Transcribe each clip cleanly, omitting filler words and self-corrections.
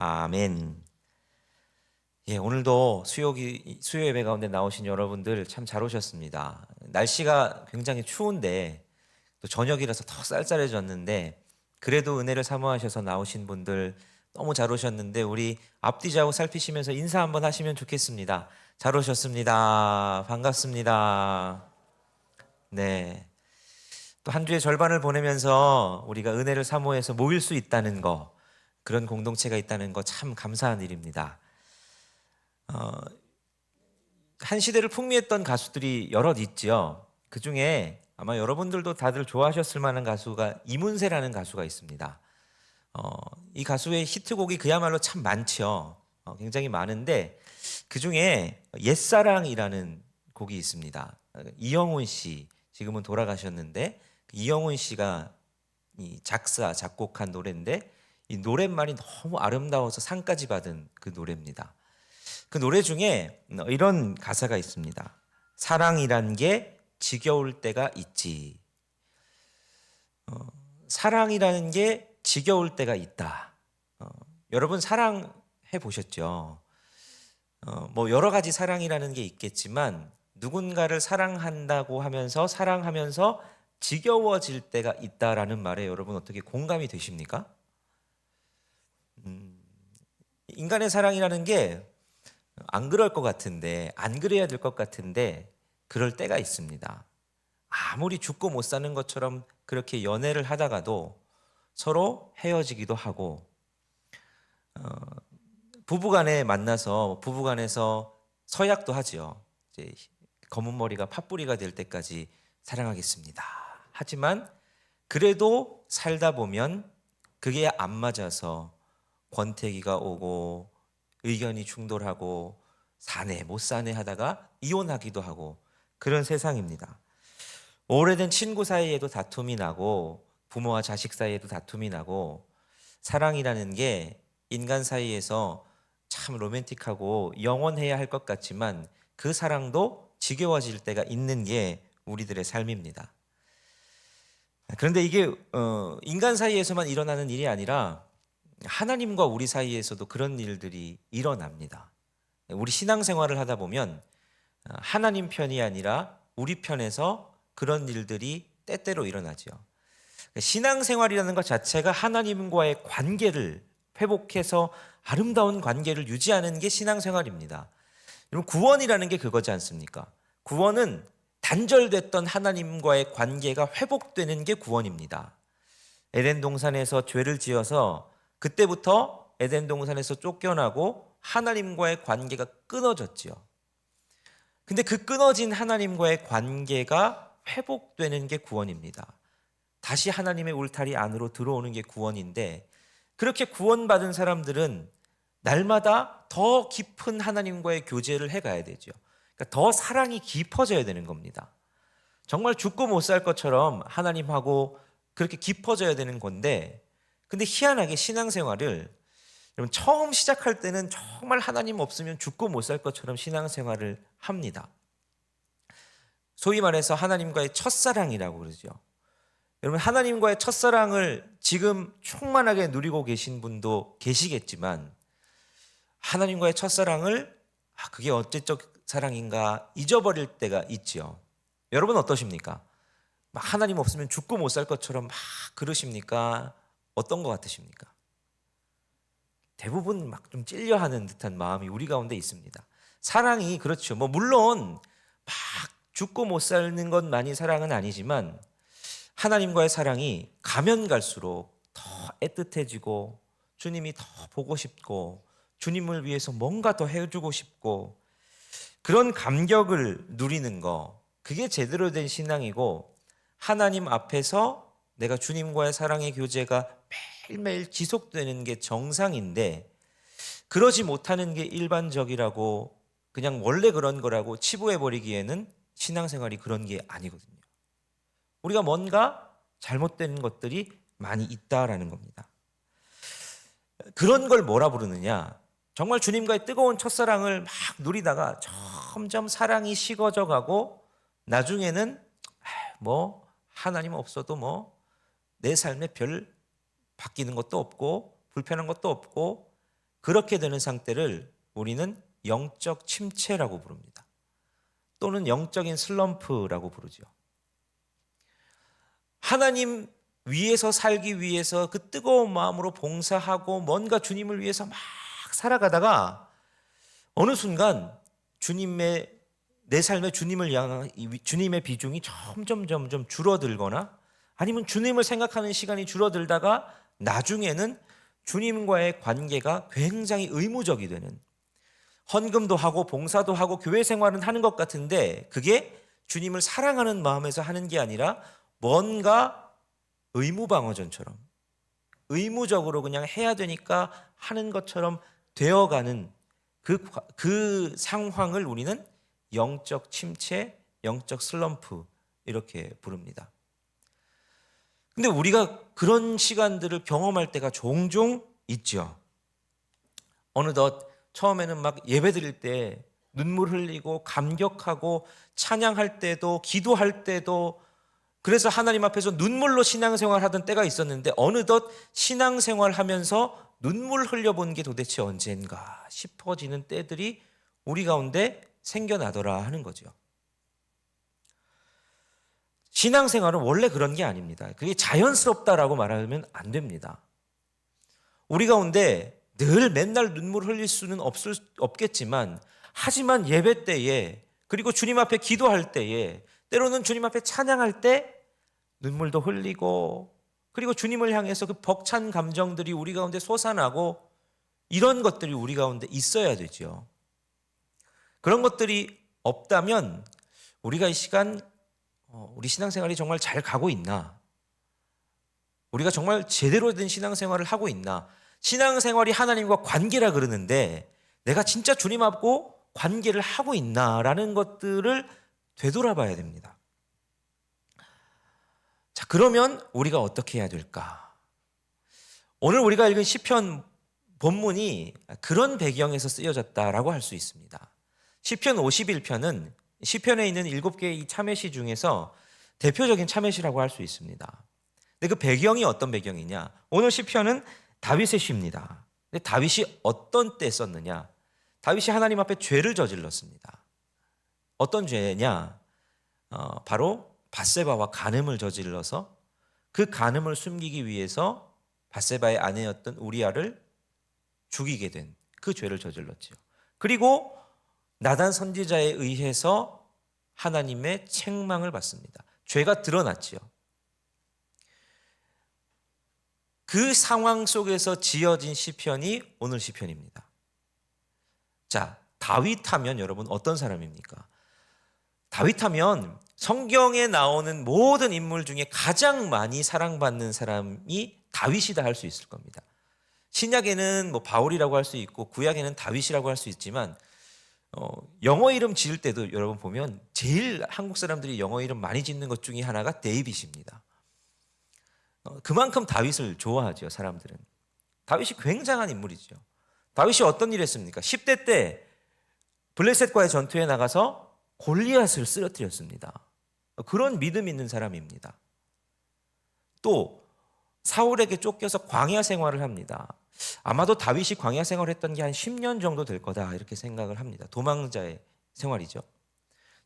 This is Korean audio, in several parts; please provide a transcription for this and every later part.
아멘. 예, 오늘도 수요 예배 가운데 나오신 여러분들 참 잘 오셨습니다. 날씨가 굉장히 추운데 또 저녁이라서 더 쌀쌀해졌는데 그래도 은혜를 사모하셔서 나오신 분들 너무 잘 오셨는데 우리 앞뒤 좌우 살피시면서 인사 한번 하시면 좋겠습니다. 잘 오셨습니다. 반갑습니다. 네. 또 한 주의 절반을 보내면서 우리가 은혜를 사모해서 모일 수 있다는 거, 그런 공동체가 있다는 거 참 감사한 일입니다. 한 시대를 풍미했던 가수들이 여럿 있죠. 그 중에 아마 여러분들도 다들 좋아하셨을 만한 가수가 이문세라는 가수가 있습니다. 이 가수의 히트곡이 그야말로 참 많죠. 굉장히 많은데 그 중에 옛사랑이라는 곡이 있습니다. 이영훈 씨, 지금은 돌아가셨는데 이영훈 씨가 이 작사, 작곡한 노래인데 이 노랫말이 너무 아름다워서 상까지 받은 그 노래입니다. 그 노래 중에 이런 가사가 있습니다. 사랑이란 게 지겨울 때가 있지. 사랑이라는 게 지겨울 때가 있다. 여러분 사랑해 보셨죠? 뭐 여러 가지 사랑이라는 게 있겠지만 누군가를 사랑한다고 하면서 사랑하면서 지겨워질 때가 있다라는 말에 여러분 어떻게 공감이 되십니까? 인간의 사랑이라는 게 안 그럴 것 같은데, 안 그래야 될 것 같은데 그럴 때가 있습니다. 아무리 죽고 못 사는 것처럼 그렇게 연애를 하다가도 서로 헤어지기도 하고, 부부간에 만나서 부부간에서 서약도 하지요. 이제 검은 머리가 팥뿌리가 될 때까지 사랑하겠습니다. 하지만 그래도 살다 보면 그게 안 맞아서 권태기가 오고 의견이 충돌하고 사내 못 사내 하다가 이혼하기도 하고 그런 세상입니다. 오래된 친구 사이에도 다툼이 나고 부모와 자식 사이에도 다툼이 나고 사랑이라는 게 인간 사이에서 참 로맨틱하고 영원해야 할 것 같지만 그 사랑도 지겨워질 때가 있는 게 우리들의 삶입니다. 그런데 이게 인간 사이에서만 일어나는 일이 아니라 하나님과 우리 사이에서도 그런 일들이 일어납니다. 우리 신앙생활을 하다 보면 하나님 편이 아니라 우리 편에서 그런 일들이 때때로 일어나죠. 신앙생활이라는 것 자체가 하나님과의 관계를 회복해서 아름다운 관계를 유지하는 게 신앙생활입니다. 여러분 구원이라는 게 그거지 않습니까? 구원은 단절됐던 하나님과의 관계가 회복되는 게 구원입니다. 에덴 동산에서 죄를 지어서 그때부터 에덴 동산에서 쫓겨나고 하나님과의 관계가 끊어졌지요. 근데 그 끊어진 하나님과의 관계가 회복되는 게 구원입니다. 다시 하나님의 울타리 안으로 들어오는 게 구원인데 그렇게 구원받은 사람들은 날마다 더 깊은 하나님과의 교제를 해가야 되죠. 그러니까 더 사랑이 깊어져야 되는 겁니다. 정말 죽고 못 살 것처럼 하나님하고 그렇게 깊어져야 되는 건데 근데 희한하게 신앙생활을 여러분 처음 시작할 때는 정말 하나님 없으면 죽고 못 살 것처럼 신앙생활을 합니다. 소위 말해서 하나님과의 첫사랑이라고 그러죠. 여러분 하나님과의 첫사랑을 지금 충만하게 누리고 계신 분도 계시겠지만 하나님과의 첫사랑을 그게 어째적 사랑인가 잊어버릴 때가 있죠. 여러분 어떠십니까? 막 하나님 없으면 죽고 못 살 것처럼 막 그러십니까? 어떤 것 같으십니까? 대부분 막 좀 찔려하는 듯한 마음이 우리 가운데 있습니다. 사랑이 그렇죠. 뭐 물론 막 죽고 못 사는 것만이 사랑은 아니지만 하나님과의 사랑이 가면 갈수록 더 애틋해지고 주님이 더 보고 싶고 주님을 위해서 뭔가 더 해주고 싶고 그런 감격을 누리는 거 그게 제대로 된 신앙이고 하나님 앞에서 내가 주님과의 사랑의 교제가 매일매일 지속되는 게 정상인데 그러지 못하는 게 일반적이라고 그냥 원래 그런 거라고 치부해버리기에는 신앙생활이 그런 게 아니거든요. 우리가 뭔가 잘못된 것들이 많이 있다라는 겁니다. 그런 걸 뭐라 부르느냐? 정말 주님과의 뜨거운 첫사랑을 막 누리다가 점점 사랑이 식어져 가고 나중에는 뭐 하나님 없어도 뭐 내 삶에 별 바뀌는 것도 없고 불편한 것도 없고 그렇게 되는 상태를 우리는 영적 침체라고 부릅니다. 또는 영적인 슬럼프라고 부르죠. 하나님 위에서 살기 위해서 그 뜨거운 마음으로 봉사하고 뭔가 주님을 위해서 막 살아가다가 어느 순간 내 삶에 주님을 향한 주님의 비중이 점점 줄어들거나 아니면 주님을 생각하는 시간이 줄어들다가 나중에는 주님과의 관계가 굉장히 의무적이 되는, 헌금도 하고 봉사도 하고 교회 생활은 하는 것 같은데 그게 주님을 사랑하는 마음에서 하는 게 아니라 뭔가 의무방어전처럼 의무적으로 그냥 해야 되니까 하는 것처럼 되어가는 그 상황을 우리는 영적 침체, 영적 슬럼프 이렇게 부릅니다. 근데 우리가 그런 시간들을 경험할 때가 종종 있죠. 어느덧 처음에는 막 예배 드릴 때 눈물 흘리고 감격하고 찬양할 때도 기도할 때도 그래서 하나님 앞에서 눈물로 신앙생활 하던 때가 있었는데 어느덧 신앙생활 하면서 눈물 흘려본 게 도대체 언젠가 싶어지는 때들이 우리 가운데 생겨나더라 하는 거죠. 신앙생활은 원래 그런 게 아닙니다. 그게 자연스럽다라고 말하면 안 됩니다. 우리 가운데 늘 맨날 눈물 흘릴 수는 없겠지만 하지만 예배 때에 그리고 주님 앞에 기도할 때에 때로는 주님 앞에 찬양할 때 눈물도 흘리고 그리고 주님을 향해서 그 벅찬 감정들이 우리 가운데 솟아나고 이런 것들이 우리 가운데 있어야 되죠. 그런 것들이 없다면 우리가 이 시간 우리 신앙생활이 정말 잘 가고 있나? 우리가 정말 제대로 된 신앙생활을 하고 있나? 신앙생활이 하나님과 관계라 그러는데 내가 진짜 주님하고 관계를 하고 있나라는 것들을 되돌아봐야 됩니다. 자, 그러면 우리가 어떻게 해야 될까? 오늘 우리가 읽은 시편 본문이 그런 배경에서 쓰여졌다라고 할 수 있습니다. 시편 51편은 시편에 있는 7개의 참회시 중에서 대표적인 참회시라고 할 수 있습니다. 근데 그 배경이 어떤 배경이냐? 오늘 시편은 다윗의 시입니다. 근데 다윗이 어떤 때 썼느냐? 다윗이 하나님 앞에 죄를 저질렀습니다. 어떤 죄냐? 바로 밧세바와 간음을 저질러서 그 간음을 숨기기 위해서 밧세바의 아내였던 우리아를 죽이게 된 그 죄를 저질렀지요. 그리고 나단 선지자에 의해서 하나님의 책망을 받습니다. 죄가 드러났지요. 그 상황 속에서 지어진 시편이 오늘 시편입니다. 자, 다윗 하면 여러분 어떤 사람입니까? 다윗 하면 성경에 나오는 모든 인물 중에 가장 많이 사랑받는 사람이 다윗이다 할 수 있을 겁니다. 신약에는 뭐 바울이라고 할 수 있고 구약에는 다윗이라고 할 수 있지만 영어 이름 지을 때도 여러분 보면 제일 한국 사람들이 영어 이름 많이 짓는 것 중에 하나가 데이빗입니다. 그만큼 다윗을 좋아하죠, 사람들은. 다윗이 굉장한 인물이죠. 다윗이 어떤 일을 했습니까? 10대 때 블레셋과의 전투에 나가서 골리앗을 쓰러뜨렸습니다. 그런 믿음 있는 사람입니다. 또 사울에게 쫓겨서 광야 생활을 합니다. 아마도 다윗이 광야 생활을 했던 게 한 10년 정도 될 거다 이렇게 생각을 합니다. 도망자의 생활이죠.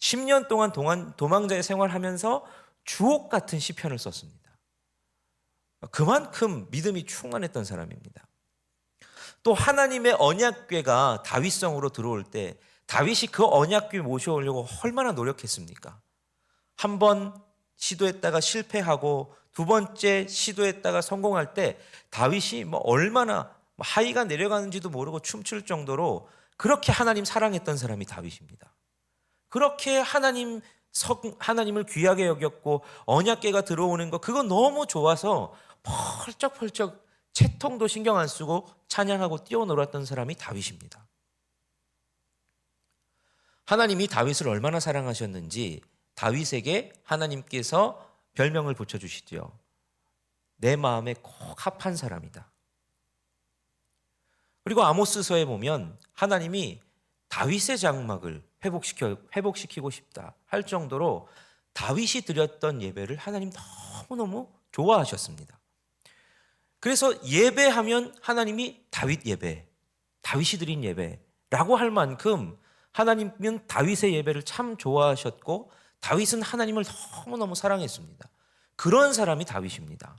10년 동안 도망자의 생활하면서 주옥 같은 시편을 썼습니다. 그만큼 믿음이 충만했던 사람입니다. 또 하나님의 언약궤가 다윗성으로 들어올 때 다윗이 그 언약궤 모셔오려고 얼마나 노력했습니까? 한 번 시도했다가 실패하고 두 번째 시도했다가 성공할 때 다윗이 얼마나 하이가 내려가는지도 모르고 춤출 정도로 그렇게 하나님 사랑했던 사람이 다윗입니다. 그렇게 하나님을 귀하게 여겼고 언약궤가 들어오는 거 그거 너무 좋아서 펄쩍펄쩍 채통도 신경 안 쓰고 찬양하고 뛰어놀았던 사람이 다윗입니다. 하나님이 다윗을 얼마나 사랑하셨는지 다윗에게 하나님께서 별명을 붙여주시죠. 내 마음에 꼭 합한 사람이다. 그리고 아모스서에 보면 하나님이 다윗의 장막을 회복시키고 싶다 할 정도로 다윗이 드렸던 예배를 하나님 너무너무 좋아하셨습니다. 그래서 예배하면 하나님이 다윗 예배, 다윗이 드린 예배라고 할 만큼 하나님은 다윗의 예배를 참 좋아하셨고 다윗은 하나님을 너무너무 사랑했습니다. 그런 사람이 다윗입니다.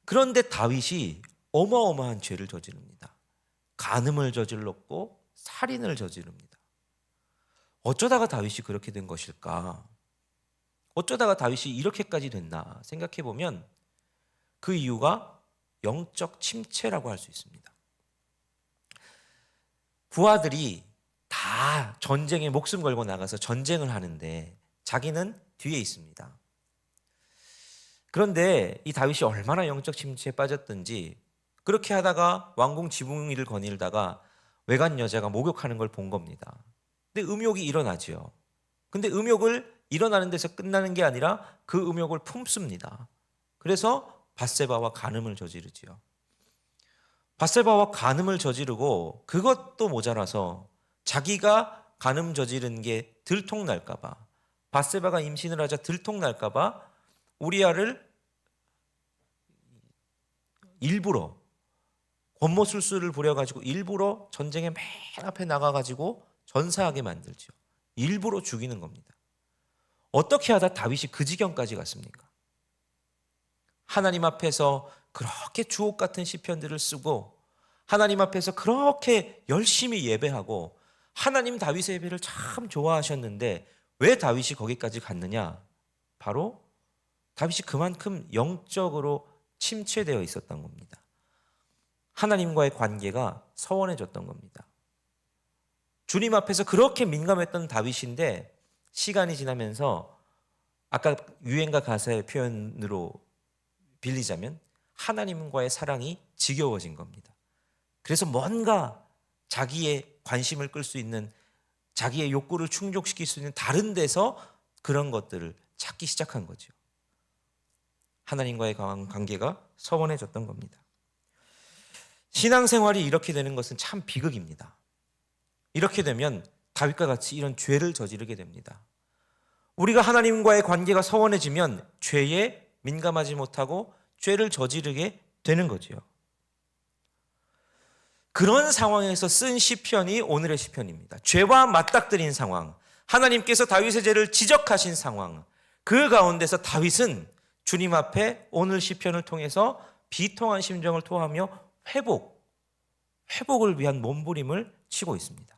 그런데 다윗이 어마어마한 죄를 저지릅니다. 간음을 저질렀고 살인을 저지릅니다. 어쩌다가 다윗이 그렇게 된 것일까? 어쩌다가 다윗이 이렇게까지 됐나 생각해보면 그 이유가 영적 침체라고 할 수 있습니다. 부하들이 다 전쟁에 목숨 걸고 나가서 전쟁을 하는데 자기는 뒤에 있습니다. 그런데 이 다윗이 얼마나 영적 침체에 빠졌든지 그렇게 하다가 왕궁 지붕 위를 거닐다가 외간 여자가 목욕하는 걸 본 겁니다. 근데 음욕이 일어나지요. 근데 음욕을 일어나는 데서 끝나는 게 아니라 그 음욕을 품습니다. 그래서 밧세바와 간음을 저지르지요. 밧세바와 간음을 저지르고 그것도 모자라서 자기가 간음 저지른 게 들통날까 봐, 밧세바가 임신을 하자 들통날까 봐 우리아를 일부러 권모술수를 부려가지고 일부러 전쟁의 맨 앞에 나가가지고 전사하게 만들죠. 일부러 죽이는 겁니다. 어떻게 하다 다윗이 그 지경까지 갔습니까? 하나님 앞에서 그렇게 주옥 같은 시편들을 쓰고 하나님 앞에서 그렇게 열심히 예배하고 하나님 다윗의 예배를 참 좋아하셨는데 왜 다윗이 거기까지 갔느냐? 바로 다윗이 그만큼 영적으로 침체되어 있었던 겁니다. 하나님과의 관계가 서원해졌던 겁니다. 주님 앞에서 그렇게 민감했던 다윗인데 시간이 지나면서 아까 유행가 가사의 표현으로 빌리자면 하나님과의 사랑이 지겨워진 겁니다. 그래서 뭔가 자기의 관심을 끌 수 있는, 자기의 욕구를 충족시킬 수 있는 다른 데서 그런 것들을 찾기 시작한 거죠. 하나님과의 관계가 서원해졌던 겁니다. 신앙생활이 이렇게 되는 것은 참 비극입니다. 이렇게 되면 다윗과 같이 이런 죄를 저지르게 됩니다. 우리가 하나님과의 관계가 서원해지면 죄에 민감하지 못하고 죄를 저지르게 되는 거죠. 그런 상황에서 쓴 시편이 오늘의 시편입니다. 죄와 맞닥뜨린 상황, 하나님께서 다윗의 죄를 지적하신 상황, 그 가운데서 다윗은 주님 앞에 오늘 시편을 통해서 비통한 심정을 토하며 회복을 위한 몸부림을 치고 있습니다.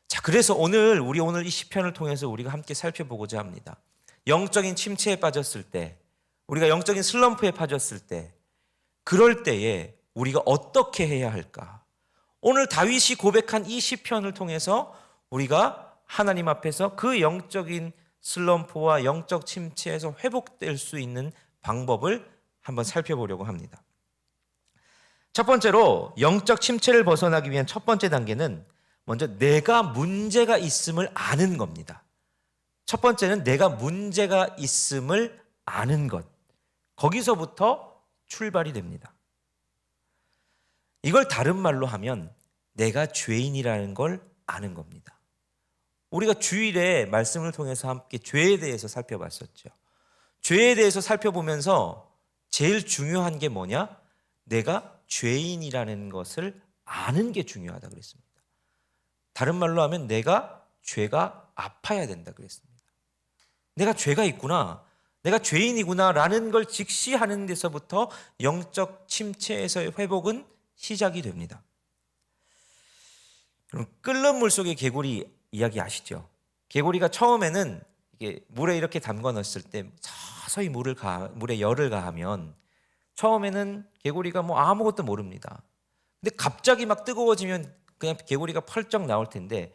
자, 그래서 우리 오늘 이 시편을 통해서 우리가 함께 살펴보고자 합니다. 영적인 침체에 빠졌을 때, 우리가 영적인 슬럼프에 빠졌을 때, 그럴 때에 우리가 어떻게 해야 할까? 오늘 다윗이 고백한 이 시편을 통해서 우리가 하나님 앞에서 그 영적인 슬럼프와 영적 침체에서 회복될 수 있는 방법을 한번 살펴보려고 합니다. 첫 번째로 영적 침체를 벗어나기 위한 첫 번째 단계는 먼저 내가 문제가 있음을 아는 겁니다. 첫 번째는 내가 문제가 있음을 아는 것. 거기서부터 출발이 됩니다. 이걸 다른 말로 하면 내가 죄인이라는 걸 아는 겁니다. 우리가 주일에 말씀을 통해서 함께 죄에 대해서 살펴봤었죠. 죄에 대해서 살펴보면서 제일 중요한 게 뭐냐? 내가 죄인이라는 것을 아는 게 중요하다 그랬습니다. 다른 말로 하면 내가 죄가 아파야 된다 그랬습니다. 내가 죄가 있구나, 내가 죄인이구나 라는 걸 직시하는 데서부터 영적 침체에서의 회복은 시작이 됩니다. 그럼 끓는 물 속의 개구리 이야기 아시죠? 개구리가 처음에는 이게 물에 이렇게 담궈 넣었을 때 서서히 물에 열을 가하면 처음에는 개구리가 아무것도 모릅니다. 근데 갑자기 막 뜨거워지면 그냥 개구리가 펄쩍 나올 텐데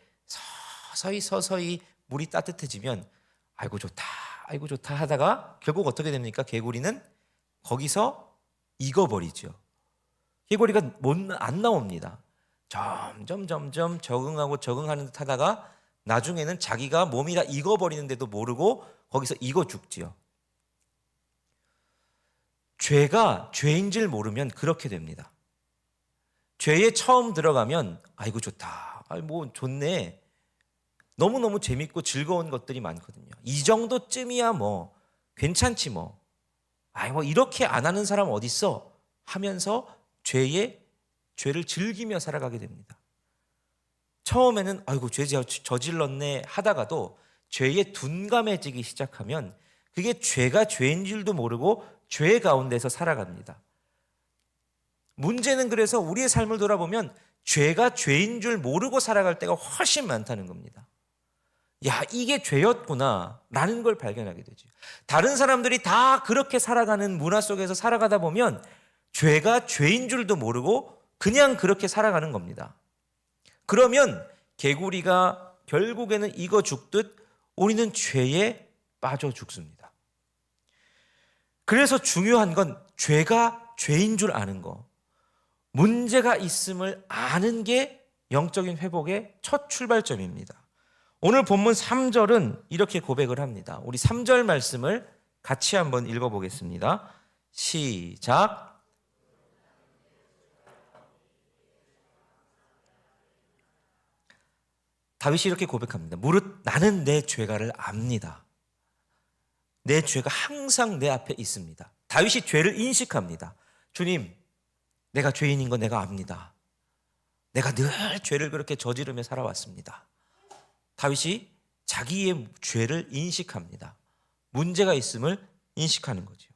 서서히 물이 따뜻해지면 아이고 좋다 하다가 결국 어떻게 됩니까? 개구리는 거기서 익어버리죠. 개구리가 안 나옵니다. 점점 적응하는 듯 하다가 나중에는 자기가 몸이 다 익어버리는데도 모르고 거기서 익어 죽지요. 죄가 죄인 줄 모르면 그렇게 됩니다. 죄에 처음 들어가면 아이고 좋다, 좋네, 너무너무 재밌고 즐거운 것들이 많거든요. 이 정도쯤이야 괜찮지 이렇게 안 하는 사람 어딨어 하면서 죄에 죄를 즐기며 살아가게 됩니다. 처음에는 아이고 죄 저질렀네 하다가도 죄에 둔감해지기 시작하면 그게 죄가 죄인 줄도 모르고 죄 가운데서 살아갑니다. 문제는 그래서 우리의 삶을 돌아보면 죄가 죄인 줄 모르고 살아갈 때가 훨씬 많다는 겁니다. 야, 이게 죄였구나 라는 걸 발견하게 되죠. 다른 사람들이 다 그렇게 살아가는 문화 속에서 살아가다 보면 죄가 죄인 줄도 모르고 그냥 그렇게 살아가는 겁니다. 그러면 개구리가 결국에는 익어 죽듯 우리는 죄에 빠져 죽습니다. 그래서 중요한 건 죄가 죄인 줄 아는 거, 문제가 있음을 아는 게 영적인 회복의 첫 출발점입니다. 오늘 본문 3절은 이렇게 고백을 합니다. 우리 3절 말씀을 같이 한번 읽어보겠습니다. 시작. 다윗이 이렇게 고백합니다. 무릇 나는 내 죄가를 압니다. 내 죄가 항상 내 앞에 있습니다. 다윗이 죄를 인식합니다. 주님, 내가 죄인인 거 내가 압니다. 내가 늘 죄를 그렇게 저지르며 살아왔습니다. 다윗이 자기의 죄를 인식합니다. 문제가 있음을 인식하는 거죠.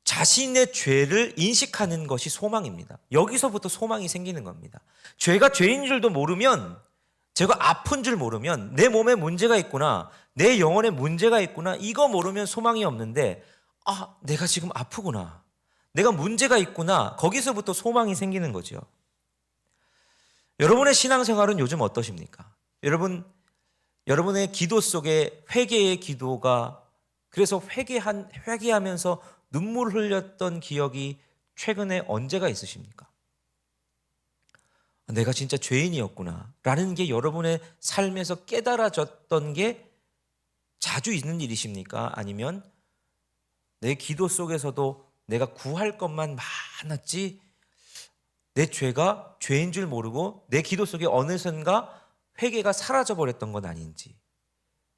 자신의 죄를 인식하는 것이 소망입니다. 여기서부터 소망이 생기는 겁니다. 죄가 죄인 줄도 모르면, 제가 아픈 줄 모르면, 내 몸에 문제가 있구나, 내 영혼에 문제가 있구나, 이거 모르면 소망이 없는데, 아, 내가 지금 아프구나, 내가 문제가 있구나, 거기서부터 소망이 생기는 거죠. 여러분의 신앙생활은 요즘 어떠십니까? 여러분의 기도 속에 회개의 기도가, 그래서 회개하면서 눈물을 흘렸던 기억이 최근에 언제가 있으십니까? 내가 진짜 죄인이었구나 라는 게 여러분의 삶에서 깨달아졌던 게 자주 있는 일이십니까? 아니면 내 기도 속에서도 내가 구할 것만 많았지 내 죄가 죄인 줄 모르고 내 기도 속에 어느선가 회개가 사라져버렸던 건 아닌지,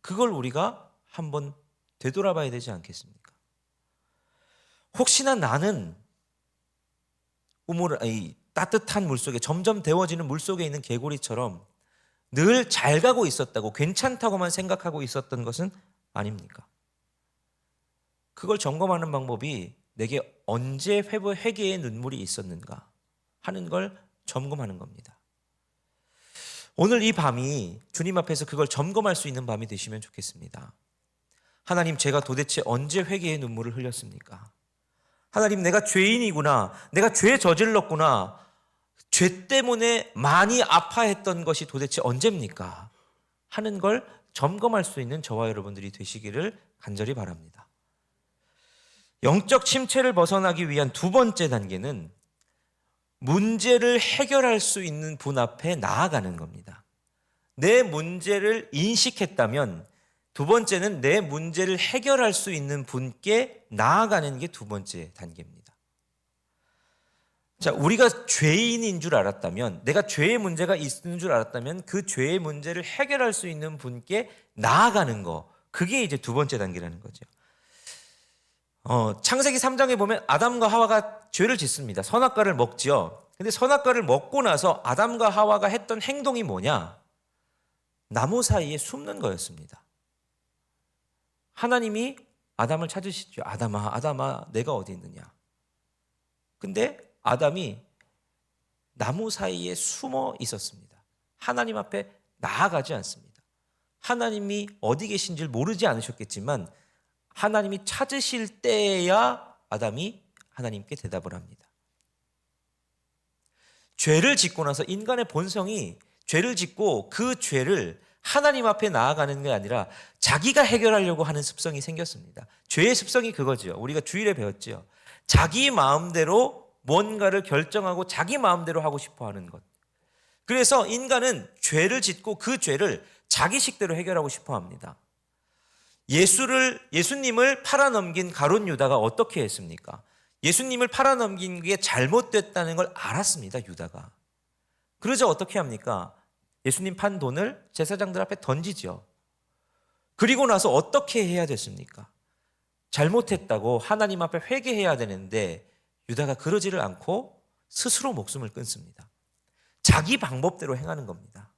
그걸 우리가 한번 되돌아봐야 되지 않겠습니까? 혹시나 나는 따뜻한 물속에, 점점 데워지는 물속에 있는 개구리처럼 늘 잘 가고 있었다고, 괜찮다고만 생각하고 있었던 것은 아닙니까? 그걸 점검하는 방법이 내게 언제 회개의 눈물이 있었는가 하는 걸 점검하는 겁니다. 오늘 이 밤이 주님 앞에서 그걸 점검할 수 있는 밤이 되시면 좋겠습니다. 하나님, 제가 도대체 언제 회개의 눈물을 흘렸습니까? 하나님, 내가 죄인이구나, 내가 죄 저질렀구나, 죄 때문에 많이 아파했던 것이 도대체 언제입니까? 하는 걸 점검할 수 있는 저와 여러분들이 되시기를 간절히 바랍니다. 영적 침체를 벗어나기 위한 두 번째 단계는 문제를 해결할 수 있는 분 앞에 나아가는 겁니다. 내 문제를 인식했다면 두 번째는 내 문제를 해결할 수 있는 분께 나아가는 게 두 번째 단계입니다. 자, 우리가 죄인인 줄 알았다면, 내가 죄의 문제가 있는 줄 알았다면 그 죄의 문제를 해결할 수 있는 분께 나아가는 거, 그게 이제 두 번째 단계라는 거죠. 창세기 3장에 보면 아담과 하와가 죄를 짓습니다. 선악과를 먹지요. 근데 선악과를 먹고 나서 아담과 하와가 했던 행동이 뭐냐? 나무 사이에 숨는 거였습니다. 하나님이 아담을 찾으시죠. 아담아, 아담아, 내가 어디 있느냐? 근데 아담이 나무 사이에 숨어 있었습니다. 하나님 앞에 나아가지 않습니다. 하나님이 어디 계신지 모르지 않으셨겠지만 하나님이 찾으실 때에야 아담이 하나님께 대답을 합니다. 죄를 짓고 나서 인간의 본성이 죄를 짓고 그 죄를 하나님 앞에 나아가는 게 아니라 자기가 해결하려고 하는 습성이 생겼습니다. 죄의 습성이 그거죠. 우리가 주일에 배웠죠. 자기 마음대로 뭔가를 결정하고 자기 마음대로 하고 싶어 하는 것. 그래서 인간은 죄를 짓고 그 죄를 자기 식대로 해결하고 싶어 합니다. 예수님을 팔아넘긴 가룟 유다가 어떻게 했습니까? 예수님을 팔아넘긴 게 잘못됐다는 걸 알았습니다, 유다가. 그러자 어떻게 합니까? 예수님 판 돈을 제사장들 앞에 던지죠. 그리고 나서 어떻게 해야 됐습니까? 잘못했다고 하나님 앞에 회개해야 되는데 유다가 그러지를 않고 스스로 목숨을 끊습니다. 자기 방법대로 행하는 겁니다.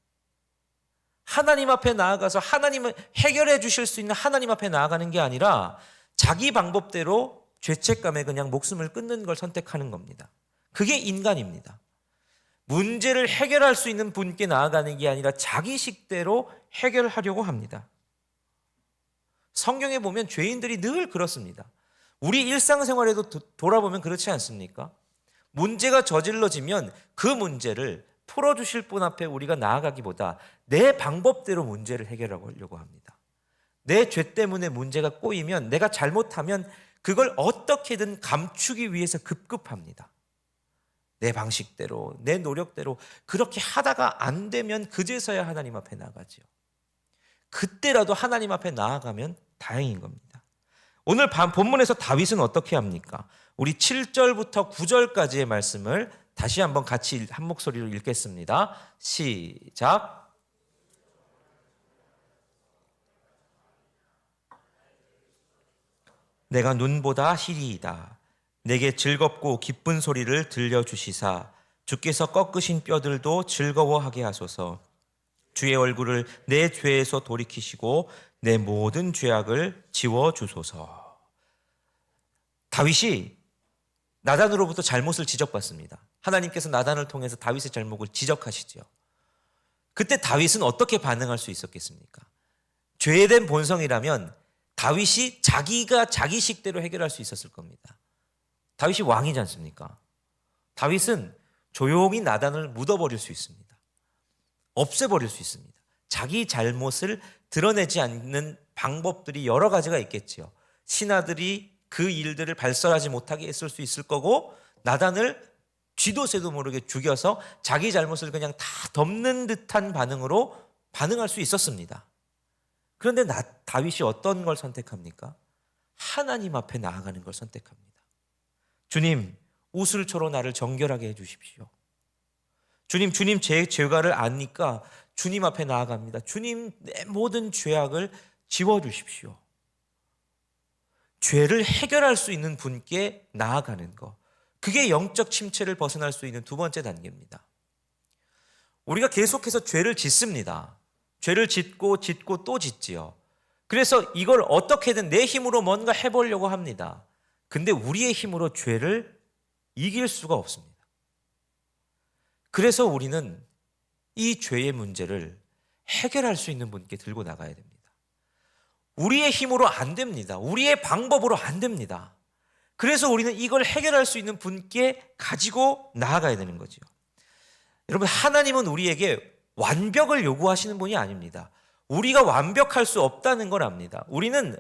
하나님 앞에 나아가서 하나님을 해결해 주실 수 있는 하나님 앞에 나아가는 게 아니라 자기 방법대로 죄책감에 그냥 목숨을 끊는 걸 선택하는 겁니다. 그게 인간입니다. 문제를 해결할 수 있는 분께 나아가는 게 아니라 자기 식대로 해결하려고 합니다. 성경에 보면 죄인들이 늘 그렇습니다. 우리 일상생활에도 돌아보면 그렇지 않습니까? 문제가 저질러지면 그 문제를 풀어주실 분 앞에 우리가 나아가기보다 내 방법대로 문제를 해결하려고 합니다. 내 죄 때문에 문제가 꼬이면 내가 잘못하면 그걸 어떻게든 감추기 위해서 급급합니다. 내 방식대로, 내 노력대로 그렇게 하다가 안 되면 그제서야 하나님 앞에 나가죠. 그때라도 하나님 앞에 나아가면 다행인 겁니다. 오늘 본문에서 다윗은 어떻게 합니까? 우리 7절부터 9절까지의 말씀을 다시 한번 같이 한 목소리로 읽겠습니다. 시작. 내가 눈보다 희리이다. 내게 즐겁고 기쁜 소리를 들려주시사 주께서 꺾으신 뼈들도 즐거워하게 하소서. 주의 얼굴을 내 죄에서 돌이키시고 내 모든 죄악을 지워주소서. 다윗이 나단으로부터 잘못을 지적받습니다. 하나님께서 나단을 통해서 다윗의 잘못을 지적하시죠. 그때 다윗은 어떻게 반응할 수 있었겠습니까? 죄된 본성이라면 다윗이 자기가 자기 식대로 해결할 수 있었을 겁니다. 다윗이 왕이지 않습니까? 다윗은 조용히 나단을 묻어버릴 수 있습니다. 없애버릴 수 있습니다. 자기 잘못을 드러내지 않는 방법들이 여러 가지가 있겠지요. 신하들이 그 일들을 발설하지 못하게 했을 수 있을 거고, 나단을 쥐도 새도 모르게 죽여서 자기 잘못을 그냥 다 덮는 듯한 반응으로 반응할 수 있었습니다. 그런데 다윗이 어떤 걸 선택합니까? 하나님 앞에 나아가는 걸 선택합니다. 주님, 우슬초로 나를 정결하게 해주십시오. 주님 제 죄가를 아니까 주님 앞에 나아갑니다. 주님, 내 모든 죄악을 지워주십시오. 죄를 해결할 수 있는 분께 나아가는 것, 그게 영적 침체를 벗어날 수 있는 두 번째 단계입니다. 우리가 계속해서 죄를 짓습니다. 죄를 짓고 또 짓지요. 그래서 이걸 어떻게든 내 힘으로 뭔가 해보려고 합니다. 근데 우리의 힘으로 죄를 이길 수가 없습니다. 그래서 우리는 이 죄의 문제를 해결할 수 있는 분께 들고 나가야 됩니다. 우리의 힘으로 안 됩니다. 우리의 방법으로 안 됩니다. 그래서 우리는 이걸 해결할 수 있는 분께 가지고 나아가야 되는 거죠. 여러분, 하나님은 우리에게 완벽을 요구하시는 분이 아닙니다. 우리가 완벽할 수 없다는 걸 압니다. 우리는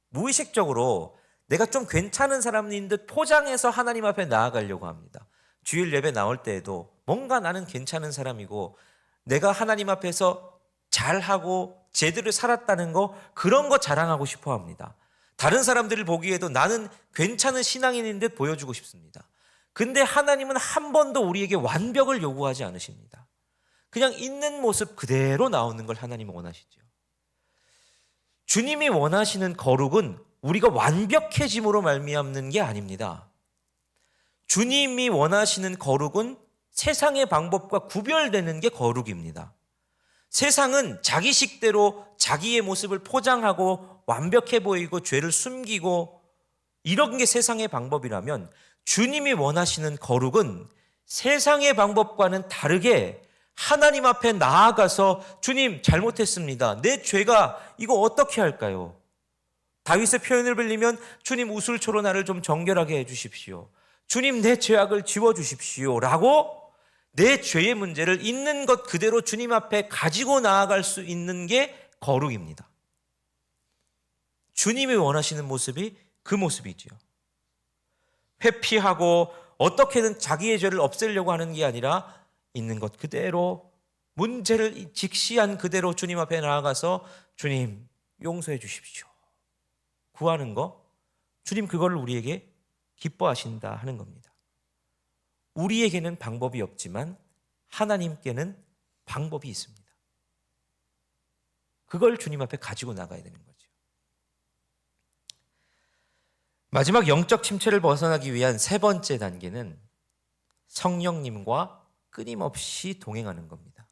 무의식적으로 내가 좀 괜찮은 사람인 듯 포장해서 하나님 앞에 나아가려고 합니다. 주일 예배 나올 때에도 뭔가 나는 괜찮은 사람이고 내가 하나님 앞에서 잘하고 제대로 살았다는 거, 그런 거 자랑하고 싶어 합니다. 다른 사람들을 보기에도 나는 괜찮은 신앙인인 듯 보여주고 싶습니다. 근데 하나님은 한 번도 우리에게 완벽을 요구하지 않으십니다. 그냥 있는 모습 그대로 나오는 걸 하나님은 원하시죠. 주님이 원하시는 거룩은 우리가 완벽해짐으로 말미암는 게 아닙니다. 주님이 원하시는 거룩은 세상의 방법과 구별되는 게 거룩입니다. 세상은 자기 식대로 자기의 모습을 포장하고 완벽해 보이고 죄를 숨기고 이런 게 세상의 방법이라면, 주님이 원하시는 거룩은 세상의 방법과는 다르게 하나님 앞에 나아가서 주님, 잘못했습니다. 내 죄가 이거 어떻게 할까요? 다윗의 표현을 빌리면 주님, 우슬초로 나를 좀 정결하게 해주십시오. 주님, 내 죄악을 지워주십시오 라고 내 죄의 문제를 있는 것 그대로 주님 앞에 가지고 나아갈 수 있는 게 거룩입니다. 주님이 원하시는 모습이 그 모습이지요. 회피하고 어떻게든 자기의 죄를 없애려고 하는 게 아니라 있는 것 그대로, 문제를 직시한 그대로 주님 앞에 나아가서 주님, 용서해 주십시오 구하는 거, 주님 그거를 우리에게 기뻐하신다 하는 겁니다. 우리에게는 방법이 없지만 하나님께는 방법이 있습니다. 그걸 주님 앞에 가지고 나가야 되는 거죠. 마지막 영적 침체를 벗어나기 위한 세 번째 단계는 성령님과 끊임없이 동행하는 겁니다.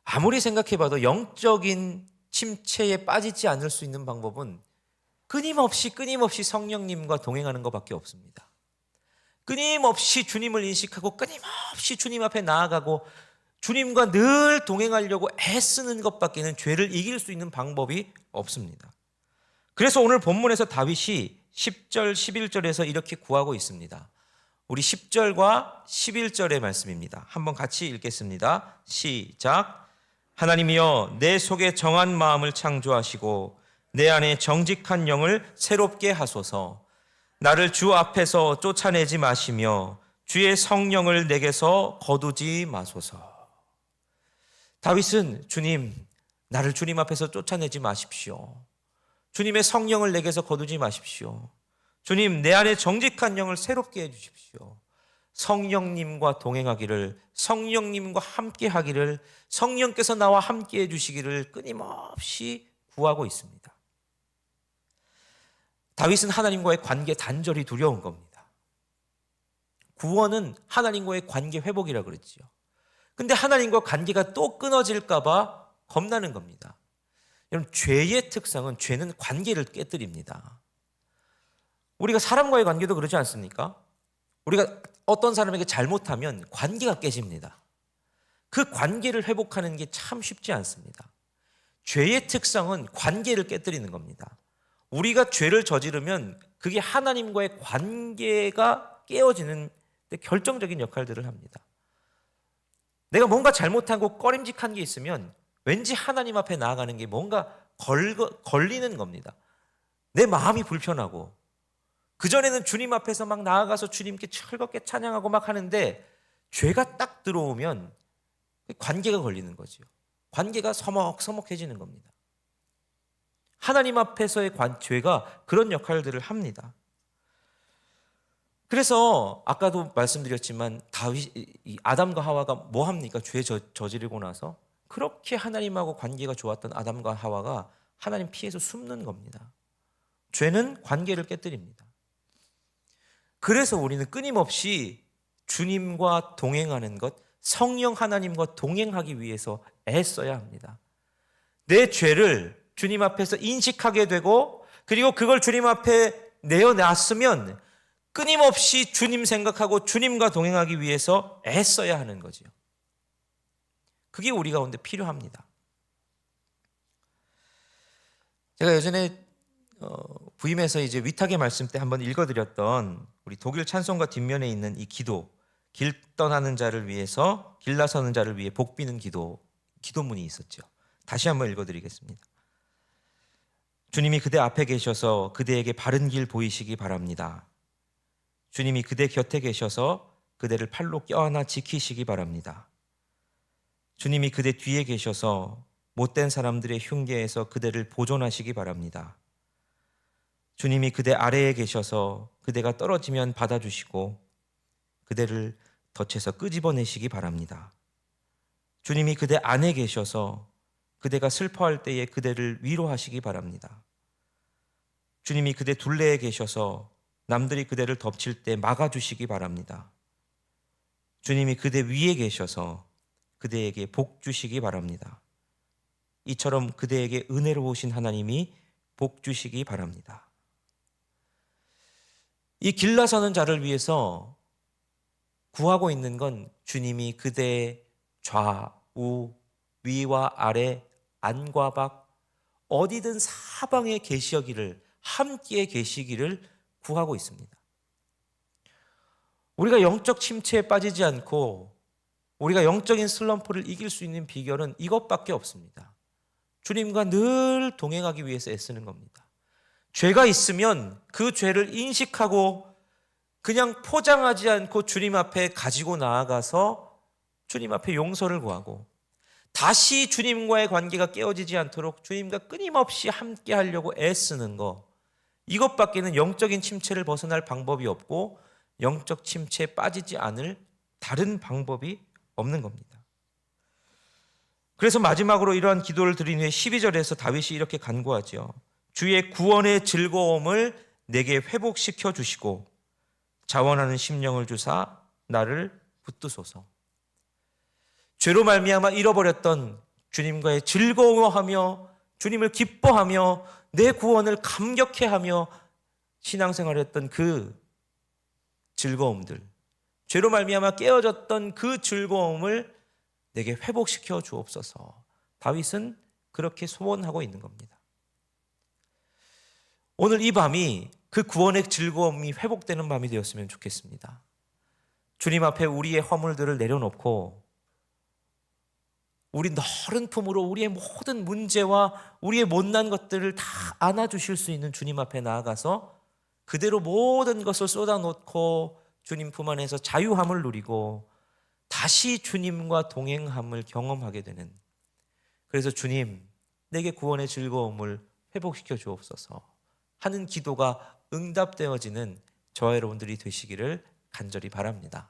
아무리 생각해봐도 영적인 침체에 빠지지 않을 수 있는 방법은 끊임없이 성령님과 동행하는 것밖에 없습니다. 끊임없이 주님을 인식하고 끊임없이 주님 앞에 나아가고 주님과 늘 동행하려고 애쓰는 것밖에는 죄를 이길 수 있는 방법이 없습니다. 그래서 오늘 본문에서 다윗이 10절, 11절에서 이렇게 구하고 있습니다. 우리 10절과 11절의 말씀입니다. 한번 같이 읽겠습니다. 시작. 하나님이여 내 속에 정한 마음을 창조하시고 내 안에 정직한 영을 새롭게 하소서. 나를 주 앞에서 쫓아내지 마시며 주의 성령을 내게서 거두지 마소서. 다윗은 주님, 나를 주님 앞에서 쫓아내지 마십시오. 주님의 성령을 내게서 거두지 마십시오. 주님, 내 안에 정직한 영을 새롭게 해주십시오. 성령님과 동행하기를, 성령님과 함께 하기를, 성령께서 나와 함께 해주시기를 끊임없이 구하고 있습니다. 다윗은 하나님과의 관계 단절이 두려운 겁니다. 구원은 하나님과의 관계 회복이라 그랬지요. 근데 하나님과 관계가 또 끊어질까 봐 겁나는 겁니다. 여러분, 죄의 특성은 죄는 관계를 깨뜨립니다. 우리가 사람과의 관계도 그러지 않습니까? 우리가 어떤 사람에게 잘못하면 관계가 깨집니다. 그 관계를 회복하는 게 참 쉽지 않습니다. 죄의 특성은 관계를 깨뜨리는 겁니다. 우리가 죄를 저지르면 그게 하나님과의 관계가 깨어지는 데 결정적인 역할들을 합니다. 내가 뭔가 잘못하고 꺼림직한 게 있으면 왠지 하나님 앞에 나아가는 게 뭔가 걸리는 겁니다. 내 마음이 불편하고, 그전에는 주님 앞에서 막 나아가서 주님께 즐겁게 찬양하고 막 하는데 죄가 딱 들어오면 관계가 걸리는 거죠. 관계가 서먹서먹해지는 겁니다. 하나님 앞에서의 죄가 그런 역할들을 합니다. 그래서 아까도 말씀드렸지만 아담과 하와가 뭐 합니까? 죄 저지르고 나서 그렇게 하나님하고 관계가 좋았던 아담과 하와가 하나님 피해서 숨는 겁니다. 죄는 관계를 깨뜨립니다. 그래서 우리는 끊임없이 주님과 동행하는 것, 성령 하나님과 동행하기 위해서 애써야 합니다. 내 죄를 주님 앞에서 인식하게 되고, 그리고 그걸 주님 앞에 내어놨으면 끊임없이 주님 생각하고 주님과 동행하기 위해서 애써야 하는 거죠. 그게 우리 가운데 필요합니다. 제가 예전에 부임해서 이제 위탁의 말씀 때 한번 읽어드렸던 우리 독일 찬송가 뒷면에 있는 이 기도, 길 떠나는 자를 위해서, 길 나서는 자를 위해 복 비는 기도문이 있었죠. 다시 한번 읽어드리겠습니다. 주님이 그대 앞에 계셔서 그대에게 바른 길 보이시기 바랍니다. 주님이 그대 곁에 계셔서 그대를 팔로 껴안아 지키시기 바랍니다. 주님이 그대 뒤에 계셔서 못된 사람들의 흉계에서 그대를 보존하시기 바랍니다. 주님이 그대 아래에 계셔서 그대가 떨어지면 받아주시고 그대를 덫에서 끄집어내시기 바랍니다. 주님이 그대 안에 계셔서 그대가 슬퍼할 때에 그대를 위로하시기 바랍니다. 주님이 그대 둘레에 계셔서 남들이 그대를 덮칠 때 막아주시기 바랍니다. 주님이 그대 위에 계셔서 그대에게 복 주시기 바랍니다. 이처럼 그대에게 은혜로우신 하나님이 복 주시기 바랍니다. 이 길 나서는 자를 위해서 구하고 있는 건 주님이 그대의 좌우, 위와 아래, 안과 밖 어디든 사방에 계시기를, 함께 계시기를 구하고 있습니다. 우리가 영적 침체에 빠지지 않고 우리가 영적인 슬럼프를 이길 수 있는 비결은 이것밖에 없습니다. 주님과 늘 동행하기 위해서 애쓰는 겁니다. 죄가 있으면 그 죄를 인식하고 그냥 포장하지 않고 주님 앞에 가지고 나아가서 주님 앞에 용서를 구하고, 다시 주님과의 관계가 깨어지지 않도록 주님과 끊임없이 함께 하려고 애쓰는 거, 이것밖에는 영적인 침체를 벗어날 방법이 없고 영적 침체에 빠지지 않을 다른 방법이 없는 겁니다. 그래서 마지막으로 이러한 기도를 드린 후에 12절에서 다윗이 이렇게 간구하죠. 주의 구원의 즐거움을 내게 회복시켜 주시고 자원하는 심령을 주사 나를 붙드소서. 죄로 말미암아 잃어버렸던 주님과의 즐거워하며 주님을 기뻐하며 내 구원을 감격해하며 신앙생활했던 그 즐거움들, 죄로 말미암아 깨어졌던 그 즐거움을 내게 회복시켜 주옵소서. 다윗은 그렇게 소원하고 있는 겁니다. 오늘 이 밤이 그 구원의 즐거움이 회복되는 밤이 되었으면 좋겠습니다. 주님 앞에 우리의 허물들을 내려놓고 우리 너른 품으로 우리의 모든 문제와 우리의 못난 것들을 다 안아주실 수 있는 주님 앞에 나아가서 그대로 모든 것을 쏟아놓고 주님 품 안에서 자유함을 누리고 다시 주님과 동행함을 경험하게 되는, 그래서 주님 내게 구원의 즐거움을 회복시켜 주옵소서 하는 기도가 응답되어지는 저와 여러분들이 되시기를 간절히 바랍니다.